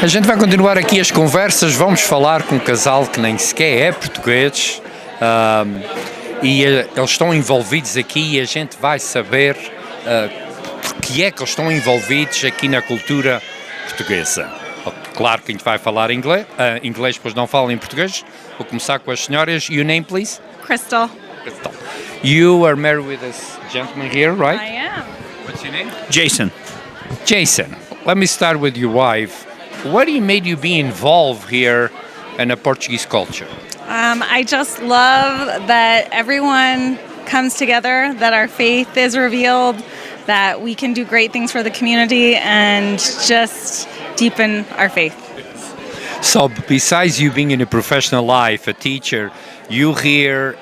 A gente vai continuar aqui as conversas, vamos falar com um casal que nem sequer é português e eles estão envolvidos aqui e a gente vai saber porque é que eles estão envolvidos aqui na cultura portuguesa. Claro que a gente vai falar inglês, pois não falam em português. Vou começar com as senhoras. Your name, please? Crystal. Crystal. You are married with this gentleman here, right? I am. What's your name? Jason. Jason, let me start with your wife. What made you be involved here in the Portuguese culture? I just love that everyone comes together, that our faith is revealed, that we can do great things for the community and just deepen our faith. So besides you being in a professional life, a teacher, you here,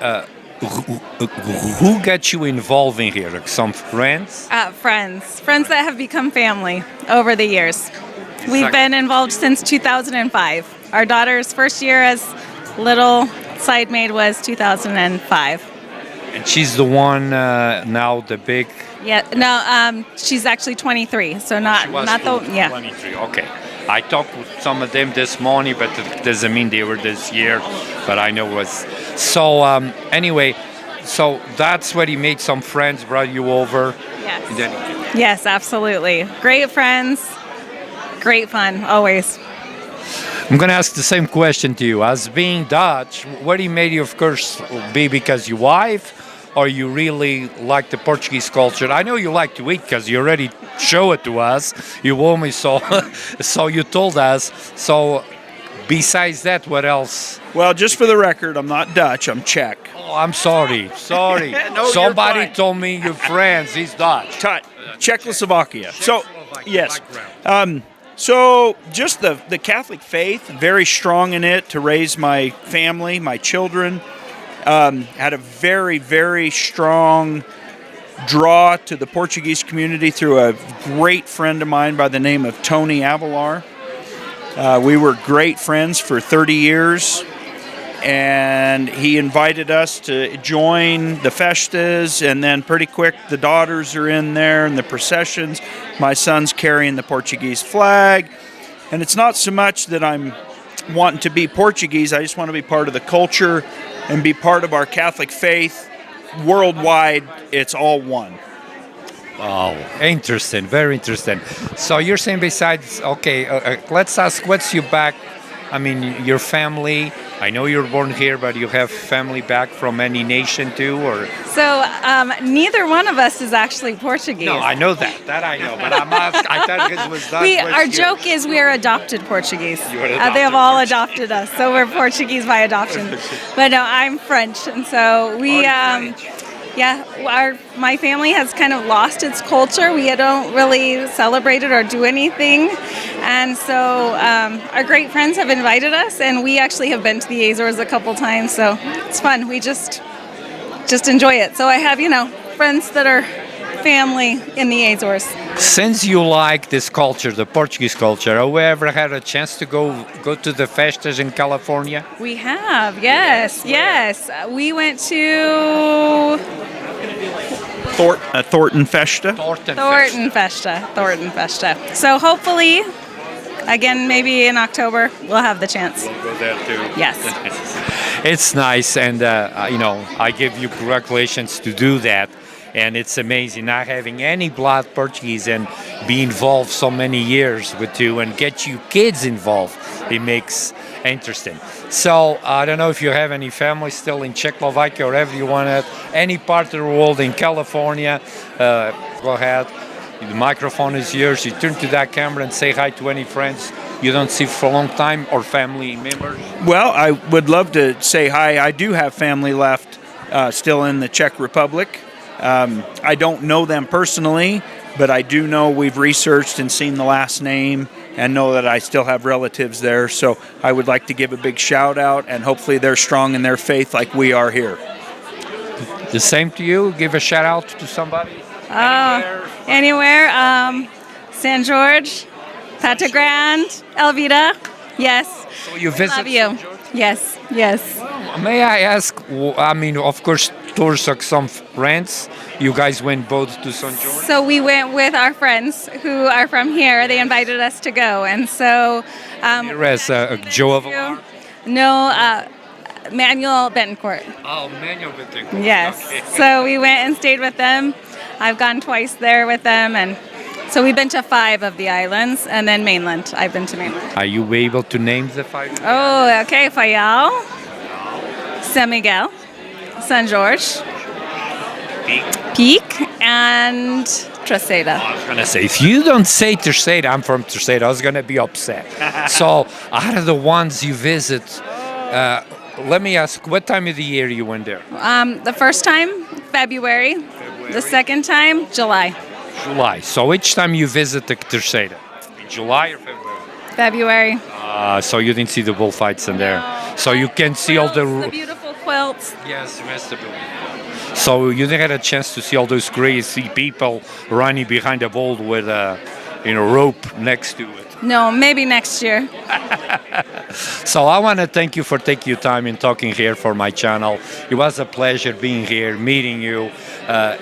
who got you involved in here? Like some friends? Friends that have become family over the years. We've been involved since 2005. Our daughter's first year as little side maid was 2005. And she's the one now, the big. Yeah, no, she's actually 23, so not the 23. Okay. I talked with some of them this morning, but it doesn't mean they were this year. But I know it was. So anyway, so that's where you made some friends, brought you over. Yes. Yes, absolutely. Great friends, great fun, always. I'm going to ask the same question to you. As being Dutch, what made you, of course, be because your wife, or you really like the Portuguese culture? I know you like to eat because you already show it to us. You only saw, so you told us. So besides that, what else? Well, just for the record, I'm not Dutch, I'm Czech. Oh, I'm sorry. No, somebody told me you're friends. He's Dutch. Czechoslovakia. So, yes. So just the Catholic faith, very strong in it to raise my family, my children. Had a very, very strong draw to the Portuguese community through a great friend of mine by the name of Tony Avalar. We were great friends for 30 years, and he invited us to join the festas, and then pretty quick the daughters are in there and the processions. My son's carrying the Portuguese flag, and it's not so much that I'm wanting to be Portuguese, I just want to be part of the culture and be part of our Catholic faith. Worldwide, it's all one. Oh, interesting, very interesting. So you're saying besides, okay, let's ask, what's your back? I mean, your family, I know you're born here, but you have family back from any nation too, or? So neither one of us is actually Portuguese. No, I know that. That I know, but I'm asking, I thought it was Dutch. Our joke is we are adopted Portuguese. You are adopted they have all adopted us, so we're Portuguese by adoption. But no, I'm French, and so we, my family has kind of lost its culture. We don't really celebrate it or do anything. And so our great friends have invited us, and we actually have been to the Azores a couple times, so it's fun. We just enjoy it. So I have, friends that are family in the Azores. Since you like this culture, the Portuguese culture, have you ever had a chance to go to the festas in California? We have, yes. We went to Thornton Festa. Thornton Festa. So hopefully, again, maybe in October, we'll have the chance. We'll go there too. Yes. It's nice, and I give you congratulations to do that. And it's amazing not having any blood Portuguese and be involved so many years with you and get you kids involved. It makes interesting. So I don't know if you have any family still in Czechoslovakia or wherever you want it, any part of the world, in California. Go ahead. The microphone is yours. You turn to that camera and say hi to any friends you don't see for a long time or family members. Well, I would love to say hi. I do have family left still in the Czech Republic. I don't know them personally, but I do know we've researched and seen the last name and know that I still have relatives there. So I would like to give a big shout out, and hopefully they're strong in their faith like we are here. The same to you. Give a shout out to somebody. Anywhere. San Jorge, Pata Grande, Elvira. Yes. So you visit. Love you. Yes. May I ask? I mean, of course, tour, so some friends. You guys went both to St. George? So we went with our friends who are from here. They invited us to go, and so Here as Joe of no, Manuel Betancourt. Oh, Manuel Betancourt. Yes. Okay. So we went and stayed with them. I've gone twice there with them, and so we've been to 5 of the islands, and then mainland. I've been to mainland. Are you able to name the 5? Oh, okay. Fayal, San Miguel, San George, Peak, and Treseda. I was going to say, if you don't say Terceira, I'm from Terceira, I was going to be upset. So, out of the ones you visit, let me ask, what time of the year you went there? The first time, February. The second time, July. July. So, each time you visit the Terceira? In July or February? February. So, you didn't see the bullfights in there. So, you can see all The beautiful quilts. Yes, vestibule. So you didn't get a chance to see all those crazy people running behind a bull with a rope next to it. No, maybe next year. So I want to thank you for taking your time and talking here for my channel. It was a pleasure being here, meeting you.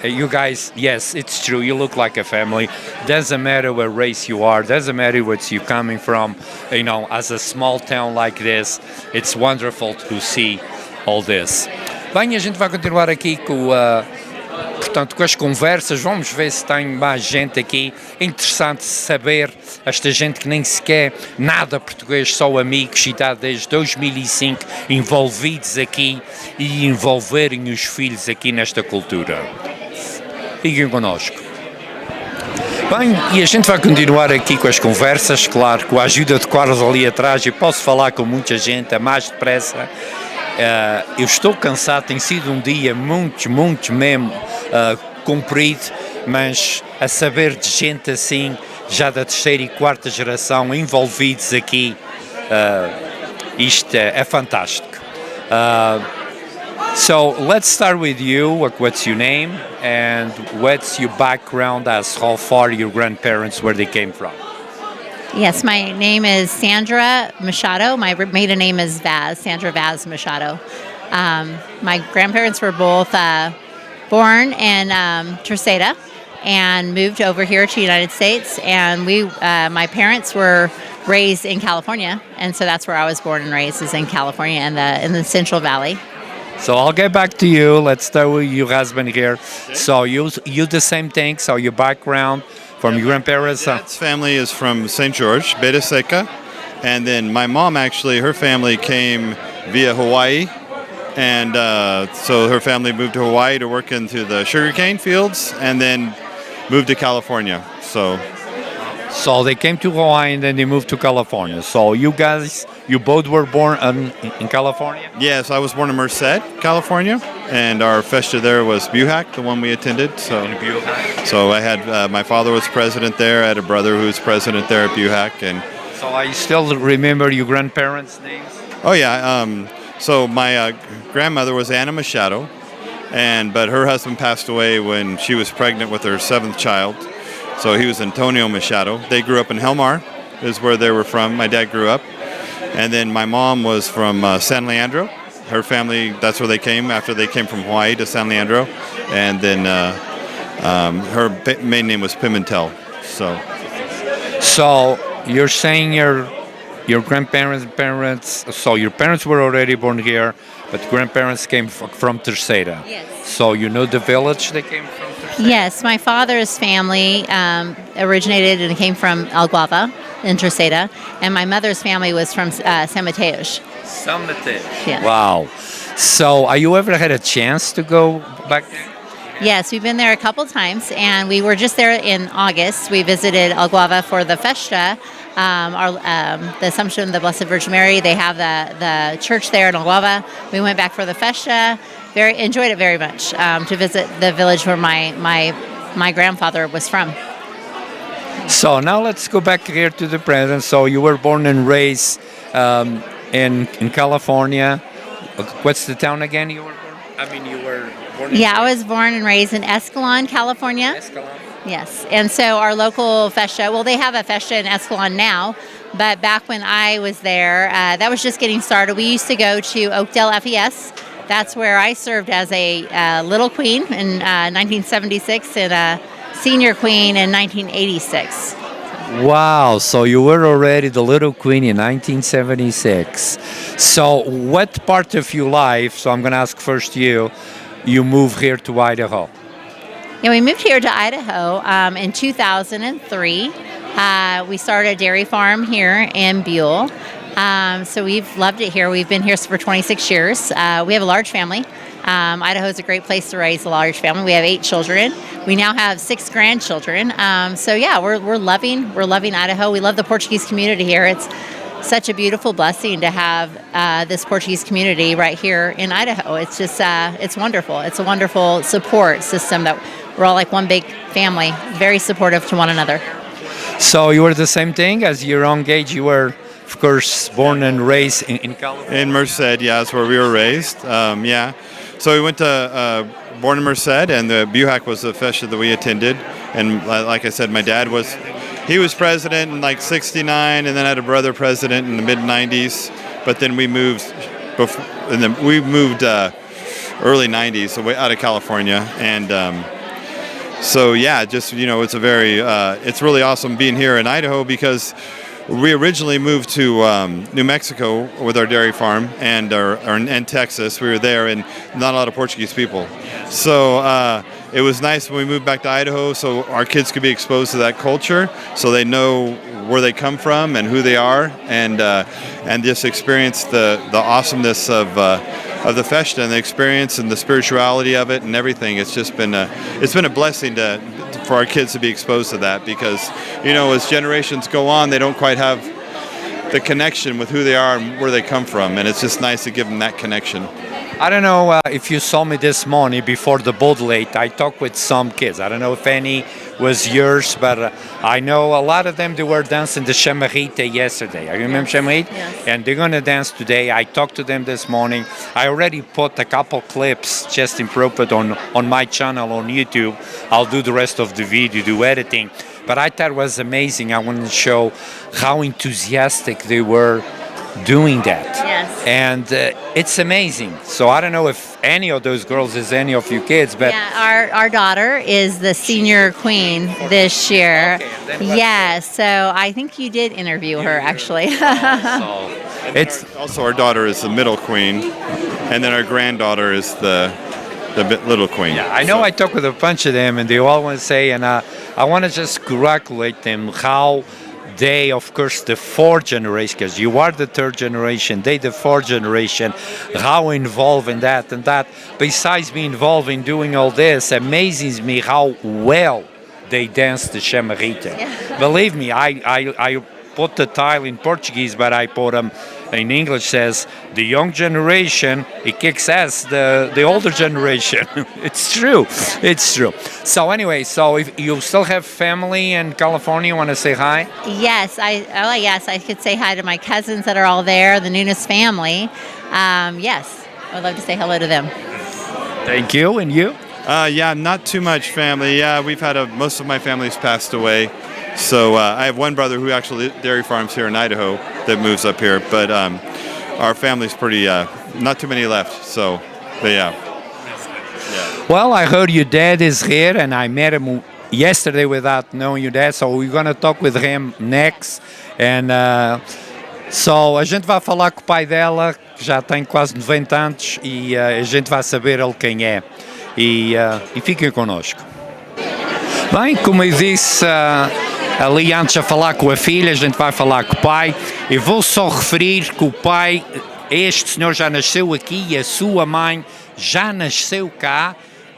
You guys, yes, it's true. You look like a family. Doesn't matter what race you are. Doesn't matter what you're coming from. As a small town like this, it's wonderful to see all this. Bem, a gente vai continuar aqui com as conversas. Vamos ver se tem mais gente aqui. É interessante saber esta gente que nem sequer nada português, só amigos, e está desde 2005 envolvidos aqui e envolverem os filhos aqui nesta cultura. Fiquem connosco. Bem, e a gente vai continuar aqui com as conversas, claro, com a ajuda de Carlos ali atrás. Eu posso falar com muita gente, a mais depressa. Eu estou cansado, tem sido um dia muito mesmo comprido, mas a saber de gente assim, já da 3ª e 4ª geração, envolvidos aqui, isto é fantástico. So let's start with you. What's your name and what's your background as how far your grandparents, where they came from? Yes, my name is Sandra Machado. My maiden name is Vaz, Sandra Vaz Machado. My grandparents were both born in Terceira and moved over here to the United States. And my parents were raised in California, and so that's where I was born and raised, is in California in the Central Valley. So I'll get back to you. Let's start with your husband here. Okay. So you the same thing. So your background from your grandparents. My dad's family is from St. George, Beta Seca, and then my mom actually, her family came via Hawaii, and so her family moved to Hawaii to work into the sugarcane fields, and then moved to California. So they came to Hawaii and then they moved to California. So you guys, you both were born in California? Yes, I was born in Merced, California, and our festa there was Buhack, the one we attended. So I had, my father was president there. I had a brother who was president there at Buhack. And so I still remember your grandparents' names? Oh yeah, so my grandmother was Anna Machado, but her husband passed away when she was pregnant with her 7th child. So he was Antonio Machado. They grew up in Helmar, is where they were from. My dad grew up. And then my mom was from San Leandro. Her family, that's where they came after they came from Hawaii to San Leandro. And then her maiden name was Pimentel. So you're saying your parents, so your parents were already born here, but grandparents came from Terceira. Yes. So you know the village they came from? Terceira? Yes, my father's family originated and came from El Guava in Terceira, and my mother's family was from San Mateos. San Mateos. Yeah. Wow. So are you ever had a chance to go back there? Yes, we've been there a couple times, and we were just there in August. We visited El Guava for the Festa, the Assumption of the Blessed Virgin Mary. They have the church there in El Guava. We went back for the Festa. Enjoyed it very much, to visit the village where my grandfather was from. So now let's go back here to the present. So you were born and raised in California. What's the town again you were born? I mean, you were born in... Yeah, I was born and raised in Escalon, California. Escalon. Yes, and so our local festa, well, they have a festa in Escalon now, but back when I was there, that was just getting started. We used to go to Oakdale FES That's where I served as a little queen in 1976 and a senior queen in 1986. Wow, so you were already the little queen in 1976. So what part of your life, so I'm going to ask first you moved here to Idaho? Yeah, we moved here to Idaho in 2003. We started a dairy farm here in Buhl. So we've loved it here. We've been here for 26 years. We have a large family. Idaho is a great place to raise a large family. We have 8 children. We now have 6 grandchildren. So yeah, we're loving Idaho. We love the Portuguese community here. It's such a beautiful blessing to have this Portuguese community right here in Idaho. It's just it's wonderful. It's a wonderful support system that we're all like one big family, very supportive to one another. So you were the same thing as your young age. You were, of course, born and raised in California. In Merced, yeah, that's where we were raised. Yeah. So we went to born in Merced, and the Buhac was the festa that we attended. And like I said, my dad was president in like '69, and then I had a brother president in the mid '90s. But then we moved early '90s away out of California, and so yeah, just it's a very it's really awesome being here in Idaho because we originally moved to New Mexico with our dairy farm and Texas. We were there, and not a lot of Portuguese people. So it was nice when we moved back to Idaho, so our kids could be exposed to that culture, so they know where they come from and who they are, and just experience the awesomeness of the festa and the experience and the spirituality of it and everything. It's just been a blessing for our kids to be exposed to that because, as generations go on, they don't quite have the connection with who they are and where they come from, and it's just nice to give them that connection. I don't know if you saw me this morning before the boat late. I talked with some kids. I don't know if any was yours, but I know a lot of them, they were dancing the chamarita yesterday. I remember chamarita? Yes. And they're going to dance today. I talked to them this morning. I already put a couple clips just improved on my channel on YouTube. I'll do the rest of the video, do editing. But I thought it was amazing. I wanted to show how enthusiastic they were doing that. Yes. And it's amazing. So I don't know if any of those girls is any of you kids, but yeah, our daughter is the senior queen this year. Okay, yeah, so I think you did interview her actually. so it's Also, our daughter is the middle queen, and then our granddaughter is the little queen. yeah, I know. I talked with a bunch of them, and they all want to say, and I want to just congratulate them how they, of course, the 4th generation, because you are the 3rd generation, they the 4th generation, how involved in that and that. Besides being involved in doing all this, amazes me how well they dance the chamarita. Yeah. Believe me, I put the title in Portuguese, but I put them in English. Says the young generation, it kicks ass the older generation. It's true. It's true. So anyway, so if you still have family in California, you want to say hi? Yes, I could say hi to my cousins that are all there, the Nunes family. Yes, I would love to say hello to them. Thank you. And you? Yeah, not too much family. Yeah, we've had most of my family's passed away. So I have one brother who actually dairy farms here in Idaho that moves up here, but our family's pretty, not too many left. So, but yeah. Well, I heard your dad is here, and I met him yesterday without knowing your dad, so we're going to talk with him next. And so a gente vai falar com o pai dela, que já tem quase 90 anos, e a gente vai saber ele quem é. E fiquem connosco. Bem, como eu disse ali antes a falar com a filha, a gente vai falar com o pai. Eu vou só referir que o pai, este senhor já nasceu aqui e a sua mãe já nasceu cá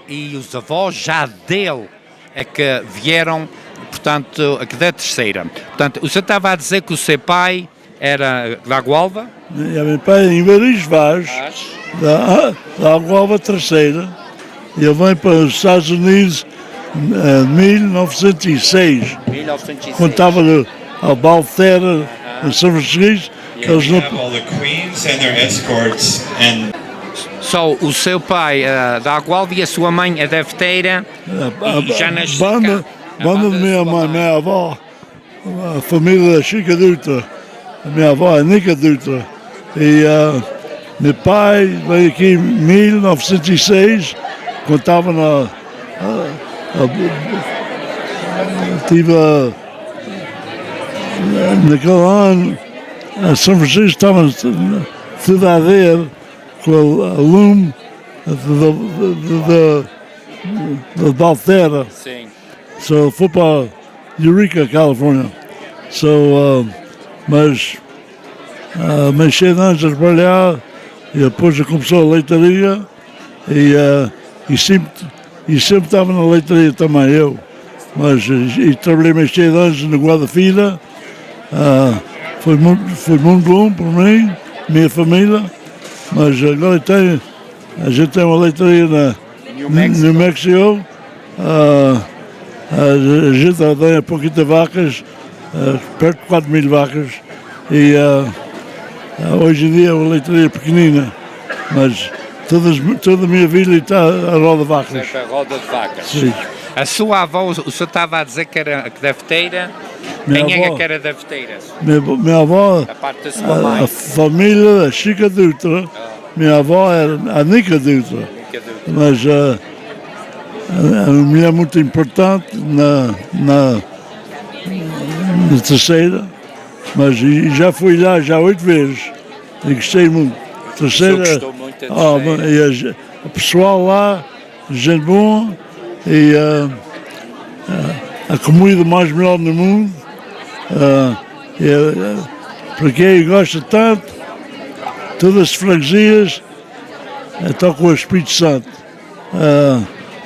e os avós já dele é que vieram, portanto, aqui da terceira. Portanto, o senhor estava a dizer que o seu pai era da Gualva? Meu pai em Varis Vaz, da Gualva terceira. Ele vem para os Estados Unidos em 1906. Quando estava a Baltera, em São Francisco, eles não... So, o seu pai da Gualva e a sua mãe é da Veteira e já nasceu cá. Banda de minha avó, a família da Chica Dutra, a minha avó é Nica Dutra, e Meu pai veio aqui em 1906, quando estava naquele ano, São Francisco estava tudo a ver com a lume da Altera. Sim. So fui para Eureka, Califórnia. Mas cheio de anos a trabalhar e depois começou a leitaria e sempre estava na leitaria também eu. Mas trabalhei mais cheio de anos no guarda-filha. Foi muito bom para mim, minha família. Mas agora a gente tem uma leitaria na New Mexico. A gente tem pouquinho de vacas, perto de 4.000 vacas. E hoje em dia é uma leitaria pequenina, mas toda a minha vida está a roda de vacas. Sempre a roda de vacas. Sim. A sua avó, o senhor estava a dizer que era dafeteira. Quem é que era dafeteira? Minha avó, A parte da sua mãe. a família da Chica Dutra, minha avó era a Nica Dutra, mas uma mulher muito importante na terceira, mas já fui lá já 8 vezes e gostei muito. Terceira, gostou muito da terceira. e o pessoal lá, gente boa e a comida mais melhor no mundo. Para quem gosta tanto, todas as freguesias estão com o Espírito Santo.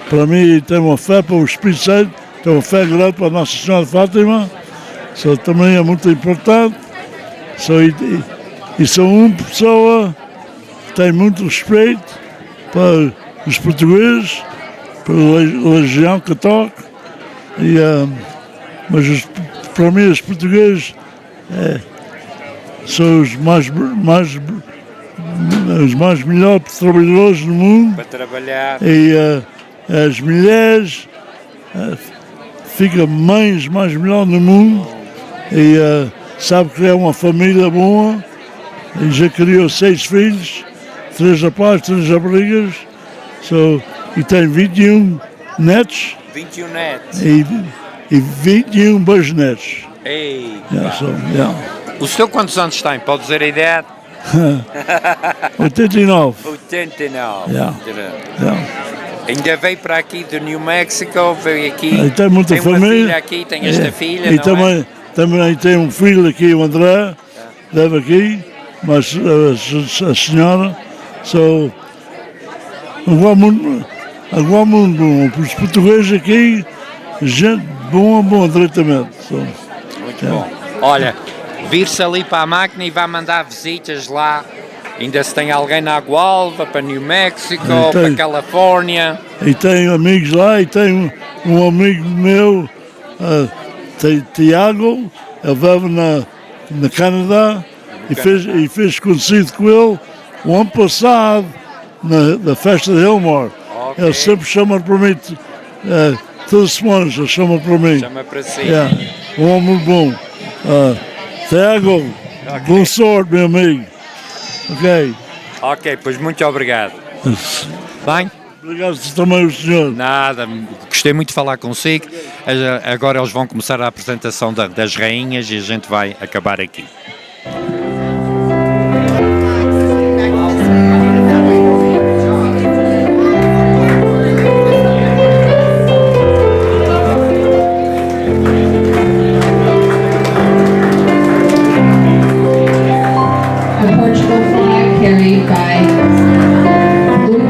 Para mim, tem uma fé para o Espírito Santo, tem uma fé grande para a Nossa Senhora de Fátima, também é muito importante. E sou uma pessoa que tem muito respeito para os portugueses, pela religião católica, mas para mim os portugueses são os mais melhores trabalhadores do mundo. Para trabalhar. E as mulheres ficam mães mais melhor no mundo e sabe criar uma família boa e já criou 6 filhos, 3 rapazes, 3 raparigas, e tem 21 netos 21 netos. e 21 bisnetos. Ei. Yeah. O senhor quantos anos tem? Pode dizer a idade? 89. 89. Yeah. Ainda veio para aqui do New Mexico, veio aqui. E tem muita uma família. filha aqui, tem esta filha, E não também tem um filho aqui, o André, deve aqui, mas a senhora, agora muito bom. Os portugueses aqui, gente boa diretamente. Muito bom. Olha, vir-se ali para a máquina e vai mandar visitas lá. Ainda se tem alguém na Água-Alva, para New Mexico, para Califórnia. E tenho amigos lá, e tenho um amigo meu, Tiago, ele vive na Canadá, e fez conhecido com ele o ano passado, na festa de Elmore. Okay. Ele sempre chama para mim, todas as semanas ele chama para mim. Chama para si. Um homem muito bom. Tiago, boa sorte, meu amigo. Ok, pois muito obrigado. Bem? Obrigado também o senhor. Nada, gostei muito de falar consigo. Agora eles vão começar a apresentação das rainhas e a gente vai acabar aqui. Carried by Buhl.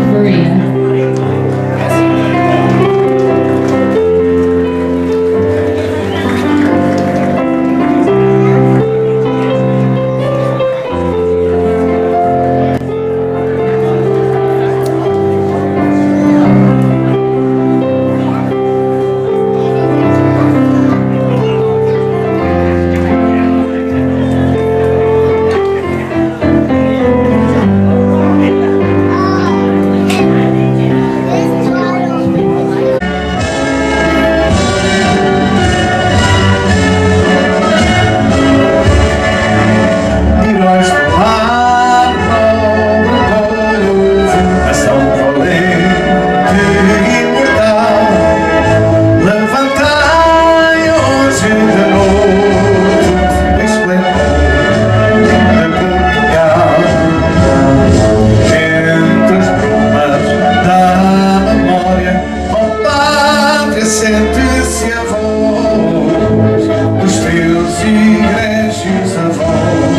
sente-se a voz dos teus igrejas avós,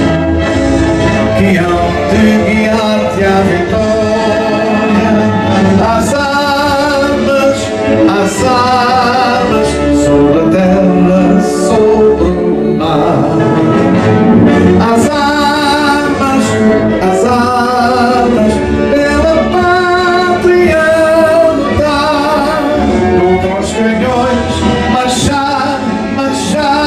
que hão de guiar-te à vitória. As armas sobre a terra, sobre o mar. As armas pela pátria lutar, contra os canhões marchar, marchar.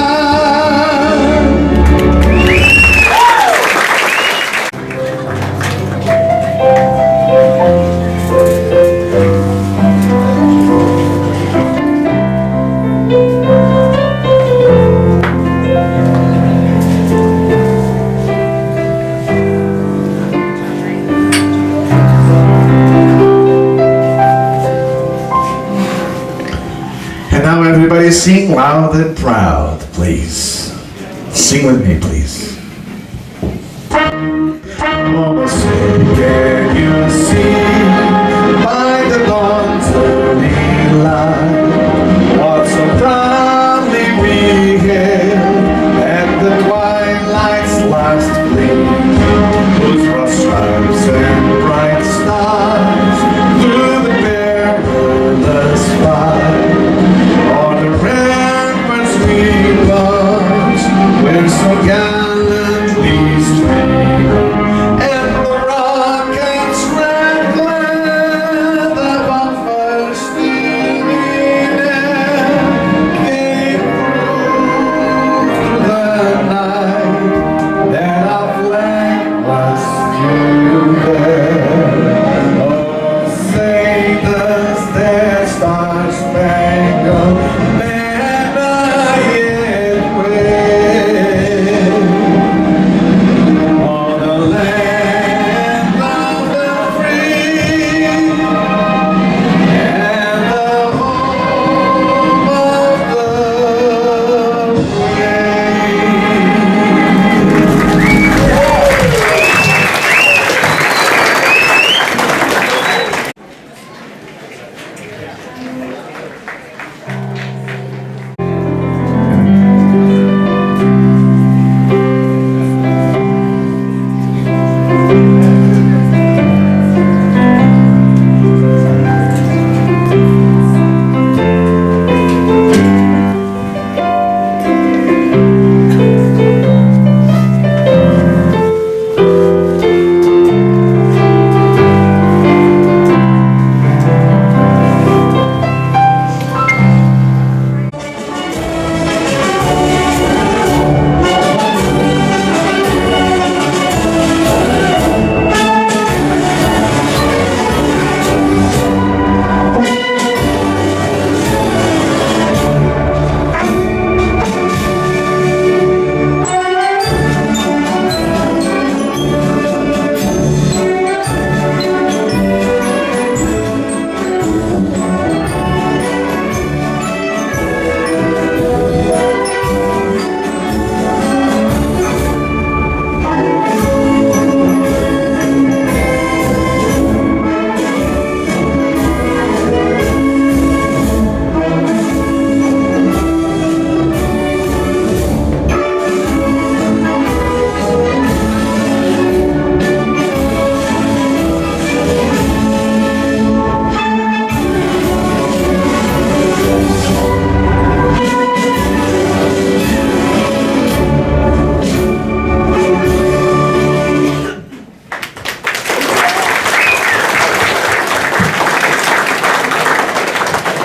And now everybody sing loud and proud, please. Sing with me, please. Mama, say, can you see by the dawn's early light what so proudly we hailed at the twilight's last gleam, whose rough stripes and bright stars through the perilous fight on the ramparts we march, where so gallantly stream, and the rockets red glare that one first evening came through the night that our flag was still there. Oh, say does their star-spangled banner yet wave on the land of the free and the home of the brave.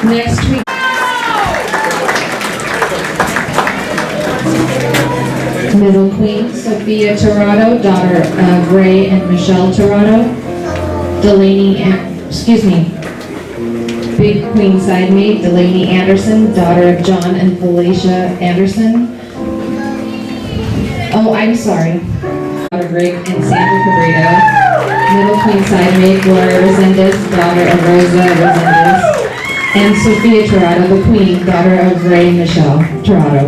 Next week. Middle Queen, Sophia Tirado, daughter of Ray and Michelle Tirado. Big Queen side maid, Delaney Anderson, daughter of John and Felicia Anderson. Oh, I'm sorry. Daughter of Rick and Sandra Cabrera. Middle Queen side maid, Gloria Resendez, daughter of Rosa Resendez. And Sophia Tirado, the Queen, daughter of Ray and Michelle Tirado.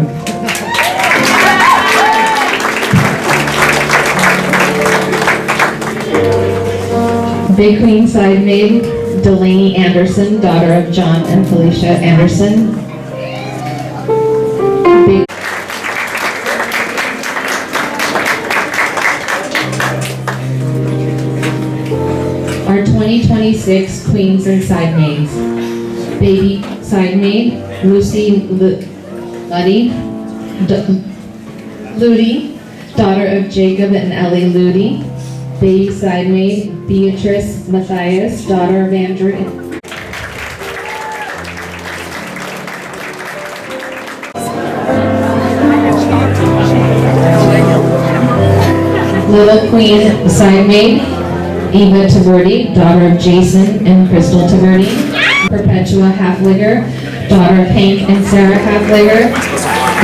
Big Queen side maid, Delaney Anderson, daughter of John and Felicia Anderson. Our 2026 Queens and Side Maids. Baby Side Maid, Lucy Ludi, daughter of Jacob and Ellie Ludi. Baby Side Maid, Beatrice Matthias, daughter of Andrew. Little Queen Side Maid, Eva Taverdi, daughter of Jason and Crystal Taverdi. Perpetua Halfligger, daughter of Hank and Sarah Halfligger.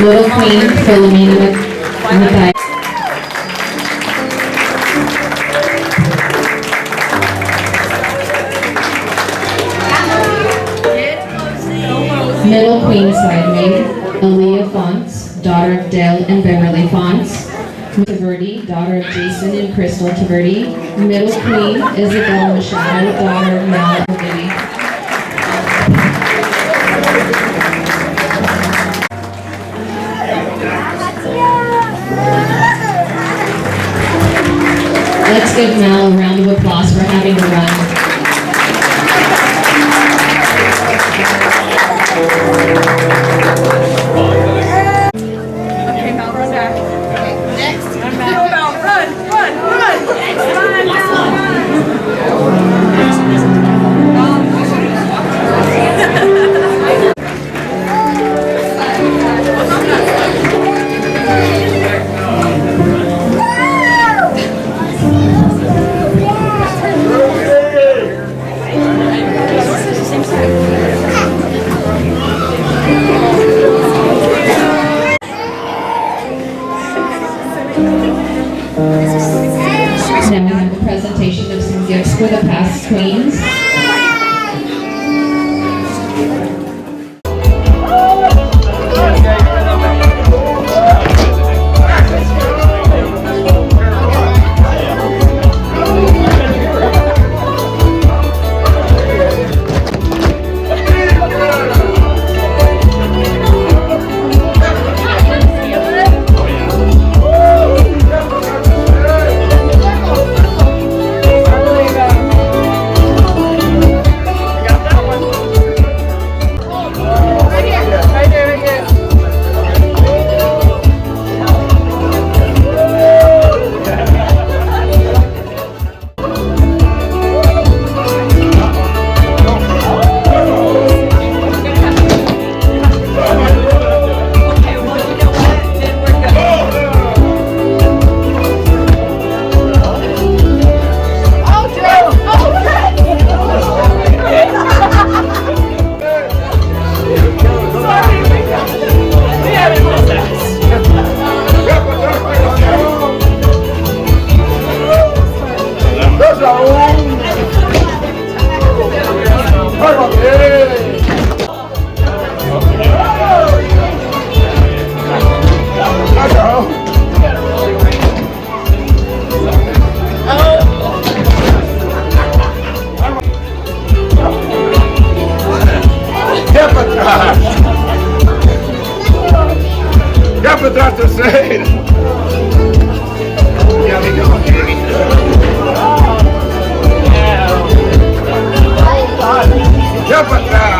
Little Queen Philomena Matthias. Middle Queen Side Maid, Aaliyah Fonts, daughter of Dale and Beverly Fonts. Taverdi, daughter of Jason and Crystal Taverdi. Middle Queen Isabel Machado, daughter of Mal and Vivi. Let's give Mal a round of applause for having to run. Okay, Mel, run back. Okay, next. Run back. Run, run, run. Now we have a presentation of some gifts for the past queens. Para trás!